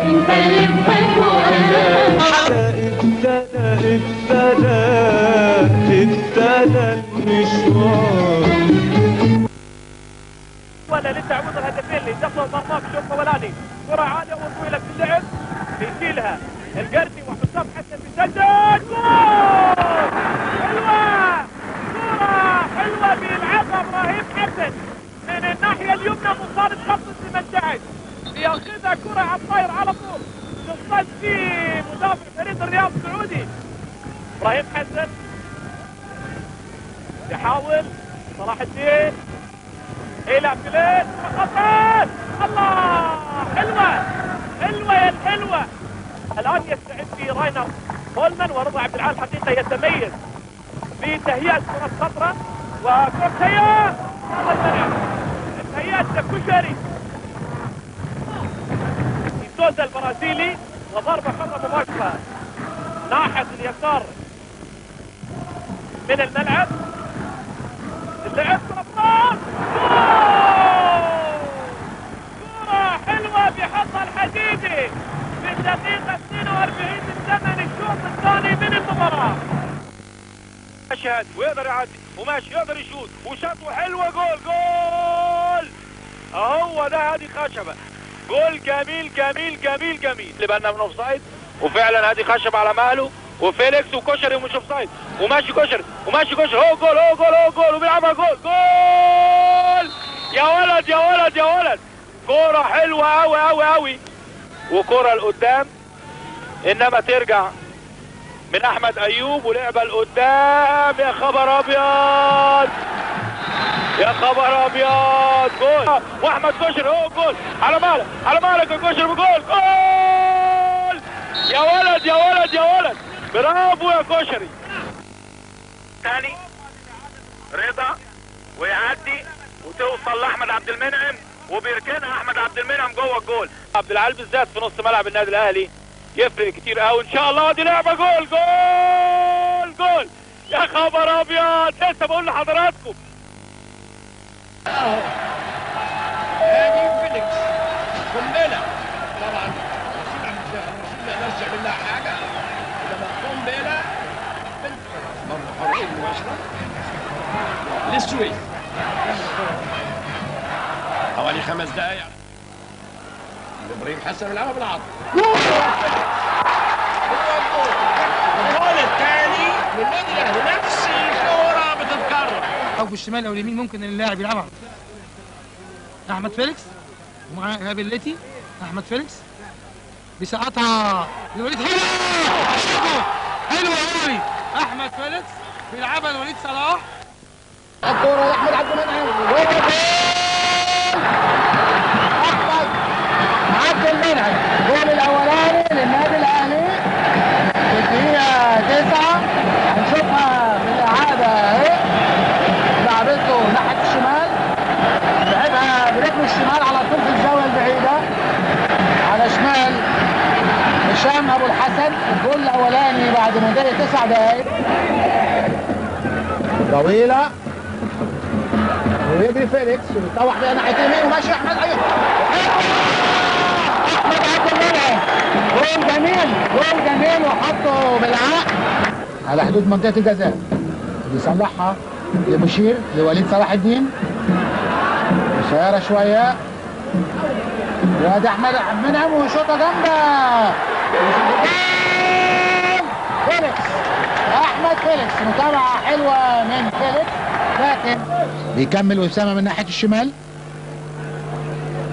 انت اللي بحبه ابتدى المشوار. ولا للتعويض الهدفين اللي دخلوا مرمى في الشوط الاولاني. كرة عالية وطويلة في اللعب بيشيلها القرني وحسام حسن بيسدد جول! حلوة! كرة حلوة بيلعبها ابراهيم حسن من الناحية اليمنى مصارد خط ال 18 بياخذها كرة على الطاير على طول تصطاد في مدافع فريق الرياض السعودي. ابراهيم حسن يحاول صلاح الدين الى فليت خطر. الله حلوه حلوه يا الحلوه. الان يستعد في راينر هولمان ورضا عبد العال حقيقه يتميز في تهيئه كره خطره وكره سيئه. تهيئه كشري سوزا البرازيلي وضربه خطره مباشره ناحيه اليسار من الملعب. اللعب كرة حلوة بحظها الحديدي في الدقيقة 42 من زمن الشوط الثاني من المباراة. ماشي هادي ويقدر يعدي وماشي يقدر يشوط وشاطه حلوة. جول اهو ده هادي خشبة. جول جميل جميل جميل جميل. اللي بالنا من اوفسايد وفعلا هادي خشبة على مهله وفيليكس وكشري ومش اوفسايد وماشي كشري هو جول وبيلعبها جول. يا ولد يا ولد يا ولد. كرة حلوة قوي قوي قوي وكرة لقدام انما ترجع من احمد ايوب ولعبة لقدام. يا خبر ابيض يا خبر ابيض. جول واحمد كشري هو جول. على مالك يا كشري بجول. جول يا ولد يا ولد يا ولد. برافو يا كشري. ثاني رضا ويعدي وتوصل لاحمد عبد المنعم وبيركنها احمد عبد المنعم جوه الجول. عبد العال بالذات في نص ملعب النادي الاهلي يفرق كتير قوي ان شاء الله. دي لعبه جول جول يا خبر ابيض. لسه بقول لحضراتكم هادي فيليكس قنبله. طبعا ما نرجع منها حاجه انما قنبله مرة حرية مباشرة للسويس. حوالي 5 دقائق. ابراهيم حسن يلعبها بالعرض. الجول الثاني للنادي الاهلي. نفس الكورة بتتكرر. او في الشمال او اليمين ممكن اللاعب يلعبها. احمد فيليكس ومعاه ايهاب الليتي. احمد فيليكس بيسقطها لوليد. حلوه قوي. احمد فيليكس بيلعبها لوليد صلاح. الكوره لاحمد عبد المنعم. احمد عبد المنعم الجول الاولاني للنادي الاهلي في الدقيقه 9. هنشوفها في الاعاده اهي. لعبته ناحيه الشمال لعبها برجله الشمال على طول في الزاويه البعيده على شمال هشام ابو الحسن. الجول الاولاني بعد مدة 9 دقائق. طويله ويجري فيليكس ويطوح بيها ناحيه اليمين وماشي احمد ايوب. احمد عبد المنعم جول جميل وحطه بالعقل على حدود منطقه الجزاء. بيصلحها لمشير لوليد صلاح الدين. قصيره شويه وادي احمد عبد المنعم وشوطه جامده. فيليكس احمد فيليكس. متابعه حلوه من فيليكس لكن بيكمل اسامه من ناحيه الشمال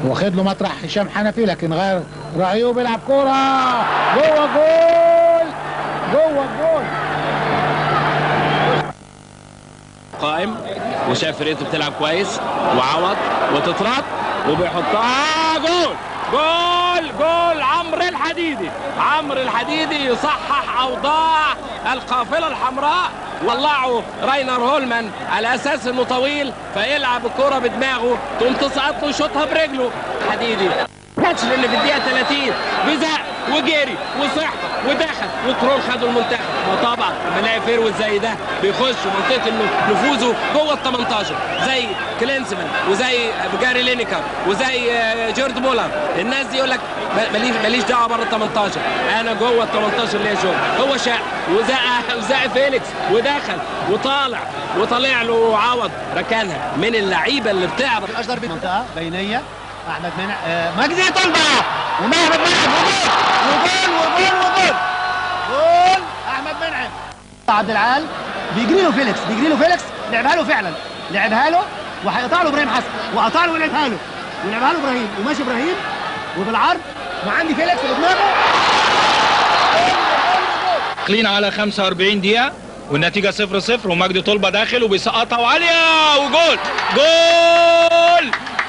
واخد له مطرح هشام حنفي لكن غير رايه وبيلعب كوره جوه الجول. قائم وشاف فرقته بتلعب كويس وعوض وتترد وبيحطها جول. عمرو الحديدي يصحح اوضاع القافله الحمراء. طلعوا راينر هولمان على اساس انه طويل فيلعب الكره بدماغه تقوم تسقط له يشوطها برجله. حديدي الماتش لان في الدقيقه 30 بزق وجري وصح ودخل وكرول خدوا المنتخب. وطبعا لما الاقي فيروز زي ده بيخش منطقه انه نفوذه جوه ال 18 زي كلينسمان وزي جاري لينيكر وزي جورد مولر، الناس دي يقول لك ماليش دعوه بره ال 18، انا جوه ال 18 ليا شغل. هو شاء وزق فيليكس ودخل وطالع وطلع له عوض ركنها من اللعيبه اللي بتعرف. الاشجر بمنطقه بينيه احمد منع مجدي طلبه ومحمد منعم وجول جول احمد منعم. عبد العال بيجري له فيليكس لعبها له فعلا، لعبها له وهيقطع له ابراهيم حسن وقطع له ولعبها له ابراهيم وماشي ابراهيم وبالعرض وعندي فيليكس بدماغه. داخلين على 45 دقيقة والنتيجة 0-0 ومجدي طلبة داخل وبيسقطها وعالية وجول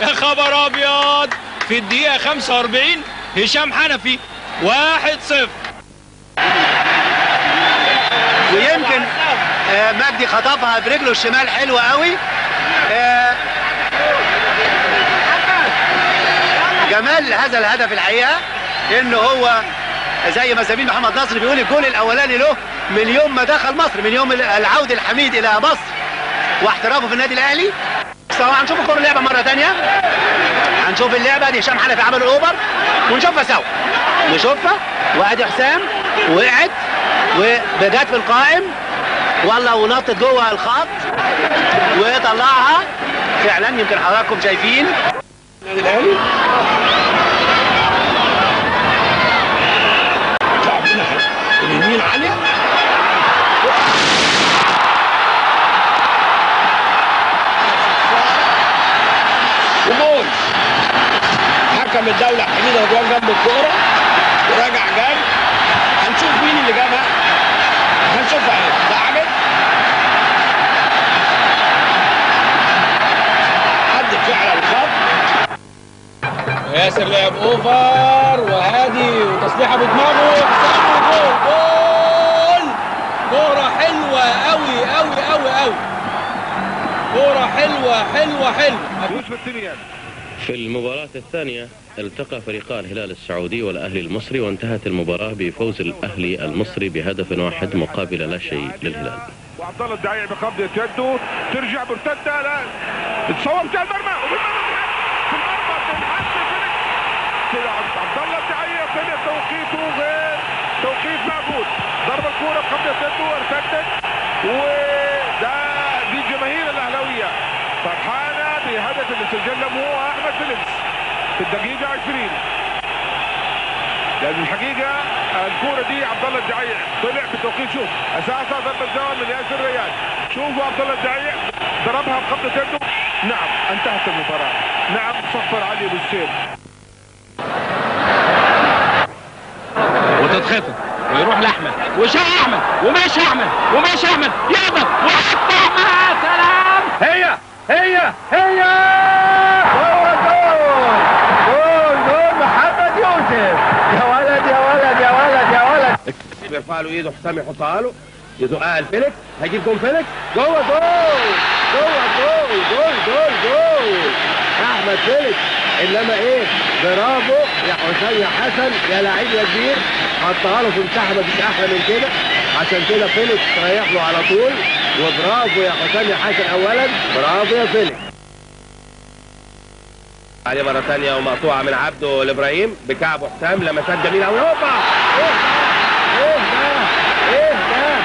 يا خبر أبيض في الدقيقة 45 هشام حنفي 1-0. ويمكن مجدي خطفها برجله الشمال حلوة قوي. جمال هذا الهدف الحقيقة انه هو زي ما زميل محمد نصر بيقول الجول الاولاني له من يوم ما دخل مصر، من يوم العود الحميد الى مصر واحترافه في النادي الاهلي. هنشوف الكرة اللعبة مرة تانية، هنشوف اللعبة دي هشام حنفي عمل الاوفر ونشوفها سوا، نشوفها وادي حسام وقعت وجت في القائم والله ونطت جوه الخط وطلعها فعلا. يمكن حضراتكم شايفين النادي الاهلي اليمين علي وجول. حكم الدولة حميد رضوان جنب الكورة وراجع جاي. هنشوف مين اللي جابها، هنشوفها ايه. ده عامل حد فعلا الخط. ياسر لعب اوفر وهادي وتصليحه بدماغه جول. كورة حلوة قوي كورة حلوة. في المباراة الثانية التقى فريقا الهلال السعودي والأهلي المصري وانتهت المباراة بفوز الأهلي المصري بهدف واحد مقابل لا شيء للهلال. وعبد الله الدعيع بقبضة يده ترجع مرتدة لا تصور بتاع المرمى في المرمى عبد الله الدعيع طلع توقيته غير توقيت معقول. ضرب الكورة بقبضة يده ارتدت وده دي الجماهير الأهلاوية فرحانة بهدف اللي سجله هو أحمد فيليكس في الدقيقة 20. لأن الحقيقة الكورة دي عبد الله الدعيع طلع بتوقيت. شوف أساسا ضربة زاوية من ياسر ريان. شوفوا عبد الله الدعيع ضربها بقبضة يده. نعم انتهت المباراة. نعم صفر علي بالسير وتتخطف ويروح لاحمد وشاء احمد وماشي احمد يقدر وحتى احمد سلام. هي جول محمد يوسف. يا ولد بيرفع له ايده حسام يحطها له يزقها الفيليكس هيجيب جول فيليكس جوه جول احمد فيليكس. انما ايه برافو يا حسام يا حسن يا لعيب يا كبير، حطها له في مساحه مفيش احلى من كده. عشان كده فيليكس رايح له على طول وبرافو يا حسام يا حسن. اولا برافو يا فيليكس. عليه مره ثانيه ومقطوعه من عبده لابراهيم بكعبه حسام لمسات جميله قوي. هوبا ايه ده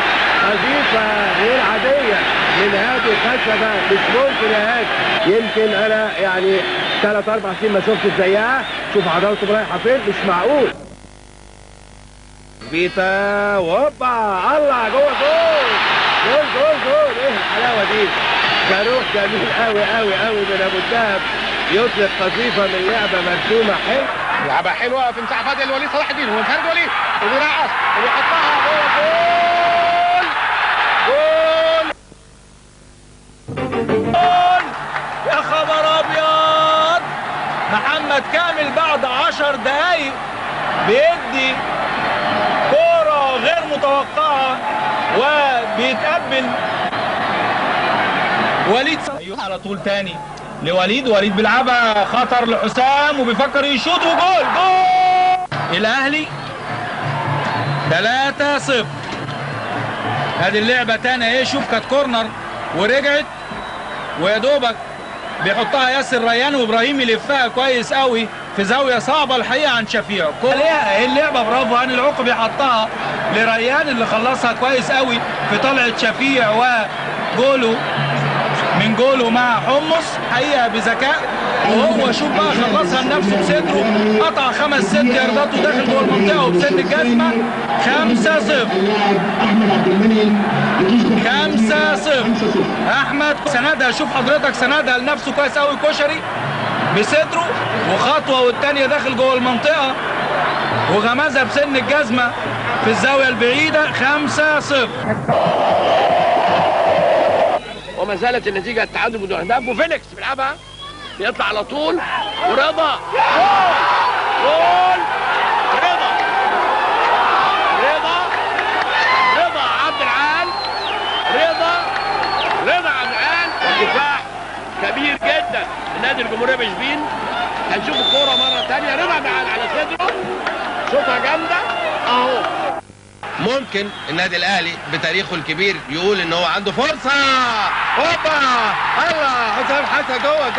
خفيفه غير عاديه من هادي خشبه مش ممكن يا هادي. يمكن انا يعني 3-4 سنين ما شفتش زيها. شوف عضلاته رايحه فين مش معقول. فيتا وهوبا الله جوه جول. ايه الحلاوه دي. صاروخ جميل قوي من ابو الدهب يطلق قذيفه من لعبه مرسومه حلو. لعبه حلوه في مساحه فاضيه لوليد صلاح الدين ومنفرد وليد وبيرقص وبيحطها جوه جول. يا خبر ابيض. محمد كامل بعد 10 دقايق بيدي كورة غير متوقعة وبيتقبل وليد صلاح على طول تاني لوليد، وليد بيلعبها خطر لحسام وبيفكر يشوط وجول. جول الاهلي 3-0. ادي اللعبه تاني اهي. شوف كانت كورنر ورجعت ويا دوبك بيحطها ياسر ريان وابراهيم يلفها كويس قوي في زاويه صعبه الحقيقه عن شفيق. اهي اللعبه برافو هاني العقبي حطها لريان اللي خلصها كويس قوي في طلعه شفيق وجوله من جوله مع حمص حقيقه بذكاء. وهو شوف بقى خلصها لنفسه بصدره، قطع 5-6 ياردات وداخل جوه المنطقه وبسن الجزمه. 5-0. 5-0. احمد سندها، شوف حضرتك سندها لنفسه كويس قوي كشري بصدره وخطوه والثانيه داخل جوه المنطقه وغمزها بسن الجزمه في الزاويه البعيده. 5-0. وما زالت النتيجه التعادل بدون اهداف. وفيليكس بيلعبها بيطلع على طول ورضا جول. رضا عبد العال. رضا عبد العال. دفاع كبير جدا من نادي الجمهوريه بشبين. هنشوف الكوره مره ثانيه. رضا عبد العال على صدره شوطه جامده اهو. ممكن النادي الاهلي بتاريخه الكبير يقول ان هو عنده فرصه. هوبا الله، حسام حسن جوه.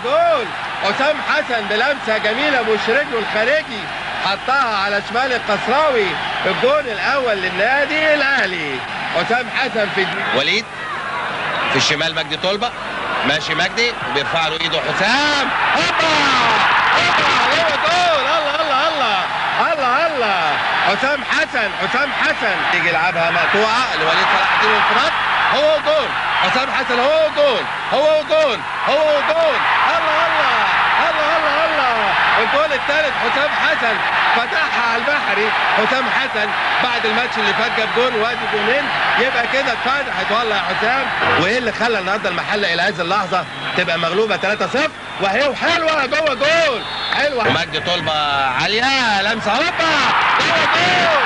جول حسام حسن بلمسه جميله بوش رجله الخارجي حطها على شمال القصراوي. الجول الاول للنادي الاهلي. حسام حسن في وليد في الشمال، مجدي طلبه ماشي، مجدي بيرفع له ايده حسام. هوبا جوه جول. الله حسام حسن يجي يلعبها مقطوعه لوليد صلاح الدين انفراد. هو جول حسام حسن. هو جول. الله الجول الثالث حسام حسن فتحها على البحري. حسام حسن بعد الماتش اللي فات جاب جول وادي جولين، يبقى كده اتفتحت والله يا حسام. وايه اللي خلى النهارده المحله الى هذه اللحظه تبقى مغلوبه 3-0 وهي وحلوه جوه جول حلوه. ومجدي طلبه عاليه لمسه هوبا جوه جول.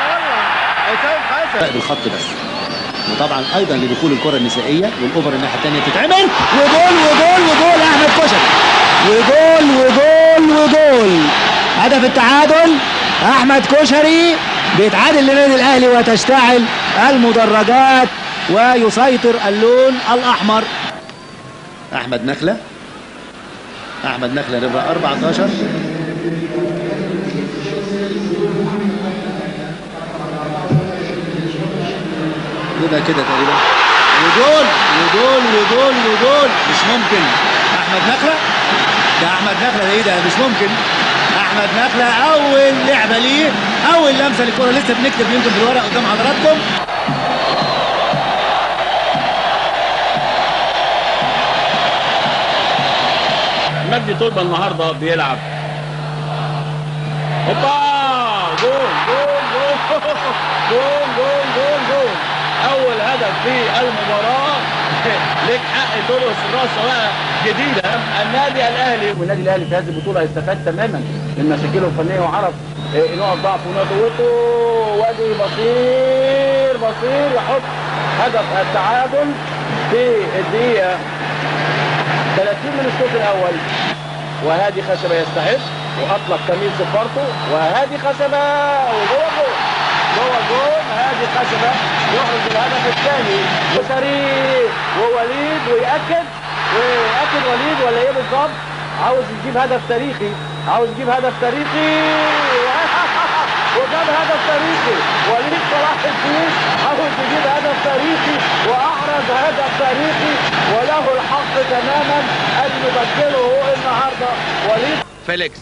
الله حسام حسن بالخط بس. وطبعا ايضا لدخول الكره النسائيه والاوفر الناحيه الثانيه تتعمل وجول احمد كشري. وجول هدف التعادل. احمد كشري بيتعادل للنادي الاهلي وتشتعل المدرجات ويسيطر اللون الاحمر. احمد نخله نمره 14. يبقى كده تقريبا وجول مش ممكن. احمد نخله ده ايه ده؟ مش ممكن. احمد نخله اول لعبه ليه، اول لمسه للكره. لسه بنكتب يمكن في الورق قدام حضراتكم. مجدي طلبه النهارده بيلعب هوبا جول. اول هدف في المباراه. ليك حق ترقص الرقصه بقى جديده. النادي الاهلي في هذه البطوله استفاد تماما من مشاكله الفنيه وعرف نقط ضعفه ونقط قوته. وادي بصير يحط هدف التعادل في الدقيقه 30 من الشوط الاول. وهادي خشبه يستعد واطلق كميل سفارته. وهادي خشبه وجوه جول. هادي خشبه يحرز الهدف الثاني. وشريف ووليد ويأكد وليد ولا ايه بالظبط؟ عاوز يجيب هدف تاريخي. وجاب هدف تاريخي. وليد صلاح الدين عاوز يجيب هدف تاريخي واحرز هدف تاريخي وله الحق تماما ان يبدله النهارده وليد. فيليكس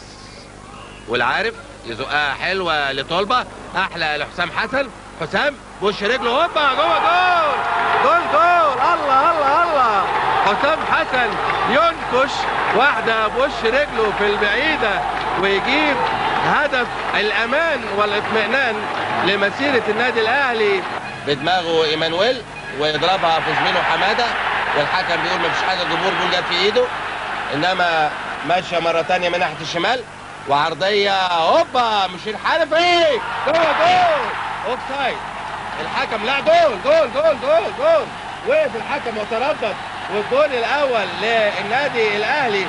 والعارف يزقها حلوه لطلبه، احلى لحسام حسن. حسام بوش رجله هوبا جوه جول. الله حسام حسن ينكش واحده بوش رجله في البعيده ويجيب هدف الامان والاطمئنان لمسيره النادي الاهلي. بدماغه ايمانويل ويضربها في زميله حماده والحكم بيقول مفيش حاجه، الجمهور بيقول جت في ايده، انما ماشيه مره ثانيه من ناحيه الشمال وعرضيه هوبا مش الحارف ايه جوه جول اوف سايد. الحكم لا جول. وقف الحكم وتردد والجول الاول للنادي الاهلي.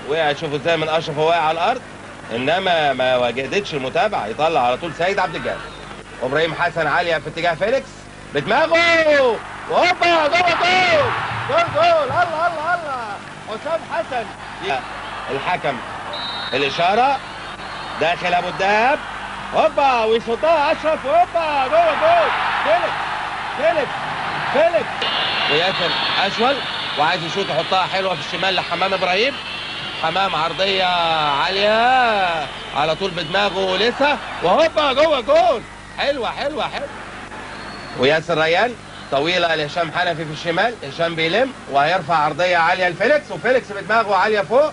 وقع شوفوا ازاي من اشرف وهو واقع على الارض، انما ما وجدتش المتابعه، يطلع على طول سيد عبد الجليل. وابراهيم حسن عاليه في اتجاه فيليكس بدماغه، وهوبا جوه جول جول جول. الله الله الله، حسام حسن. الحكم الاشاره داخل ابو الدهب، هوبا ويصدها اشرف، هوبا جوه جول. فيليكس فيليكس فيليكس وياسر اشول، وعايز يشوط يحطها حلوه في الشمال لحمام ابراهيم. حمام عرضيه عاليه على طول بدماغه لسه، وهوبا جوه جول. حلوه حلوه حلوه. وياسر ريان طويله لهشام حنفي في الشمال، هشام بيلم وهيرفع عرضيه عاليه لفيليكس، وفيليكس بدماغه عاليه فوق،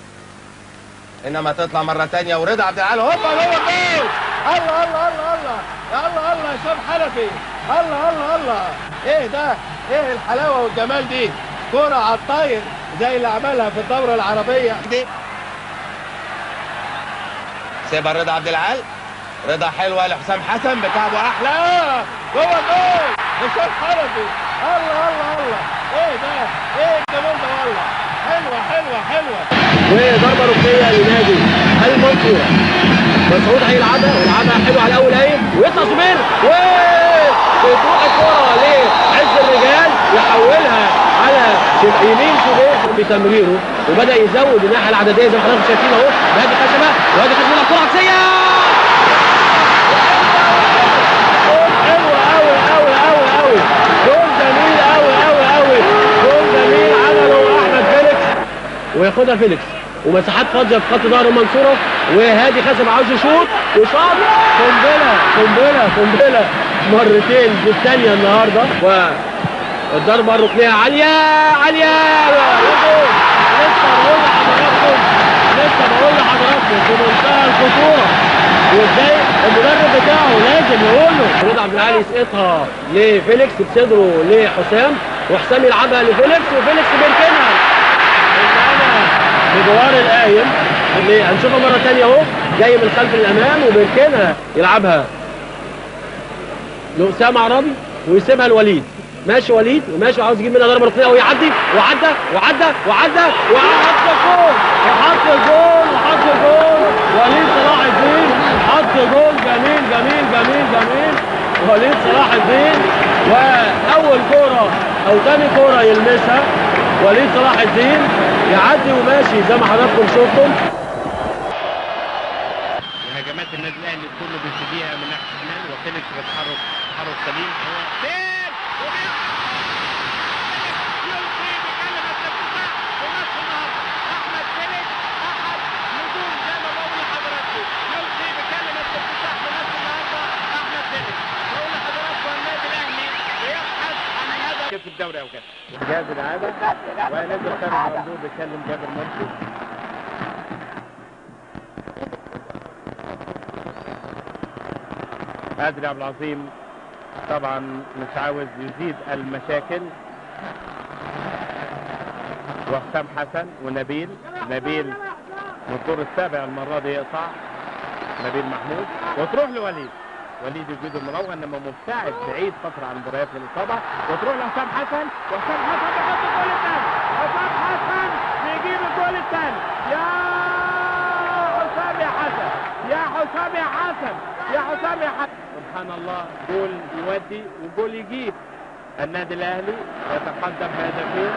انما تطلع مره ثانيه. ورضا عبد العال هوبا جوه جول. الله الله الله الله، يا الله الله هشام حنفي، الله الله الله. ايه ده؟ ايه الحلاوه والجمال دي؟ كرة على الطاير زي اللي عملها في الدورة العربية دي. سيبها رضا عبد العال، رضا حلوة لحسام حسن بكعبه أحلى، جوه جول هشام حنفي. الله الله الله، ايه ده؟ ايه الجمال ده والله؟ حلوة حلوة حلوة. وضربة ركنية لنادي المنصورة. مسعود هيلعبها ويلعبها حلو على أول قايم، ويطلع زبير وتروح الكرة لعز الرجال، يحولها على يمين شوبير في تمريره، وبدأ يزود الناحية العددية زي ما حضراتكم شايفين اهو. بادي خشبة، وادي خشبة الكرة عكسية. حلوة أوي أوي أوي أوي، جول جميل أوي أوي أوي، جول جميل عمله أحمد فيليكس، وياخدها فيليكس ومساحات فاضيه في خط ظهر المنصوره. وهادي خشب عاوز يشوط وشاط، قنبله قنبله قنبله مرتين في الثانيه النهارده. والضربه الركنيه عاليه عاليه، لسه بقول لحضراتكم في منتهى الخطوره، وازاي المدرب بتاعه لازم يقول له. رضا عبد العال يسقطها لفيليكس بصدره لحسام، وحسام يلعبها لفيليكس، وفيليكس بيركنها بجوار القايم اللي هنشوفها مره ثانيه اهو، جاي من خلف الامام وبيركنها يلعبها لأسامة عرابي ويسيبها لوليد. ماشي وليد وماشي وعاوز يجيب منها ضربه ركنيه ويعدي، وعدى وعدى وعدى وحط جول، وحط جول وحط جول. وليد صلاح الدين حط جول جميل جميل جميل جميل. وليد صلاح الدين، واول كوره او ثاني كوره يلمسها وليد صلاح الدين، يعدي وماشي زي ما حضراتكم شفتم. هجمات النادي الاهلي كله بيبتديها من ناحيه الشمال، وفيليكس بيتحرك تحرك سليم. هو فين يلقي بكلمه الافتتاح بنص النهارده. احمد فيليكس احد نجوم زي ما بقول لحضراتكم، يلقي بكلمه الافتتاح بنص النهارده. احمد فيليكس بقول لحضراتكم النادي الاهلي بيبحث عن الهدف في الدوري او كده. جاهز العاده ونزل خالد ممدوح بيكلم جابر مرسي. قادر عبد العظيم طبعا مش عاوز يزيد المشاكل، وحسام حسن ونبيل من الدور السابع المره دي يقطع نبيل محمود، وتروح لوليد يجيد المراوغه، انما مبتعد بعيد فتره عن مباريات الاصابه، وتروح لحسام حسن، وحسام حسن بيحط الجول الثاني. حسام حسن بيجيب الجول الثاني. يا حسام يا حسن، يا حسام يا حسن، يا حسام يا حسن، سبحان الله، جول يودي وجول يجيب. النادي الاهلي يتقدم بهدفين.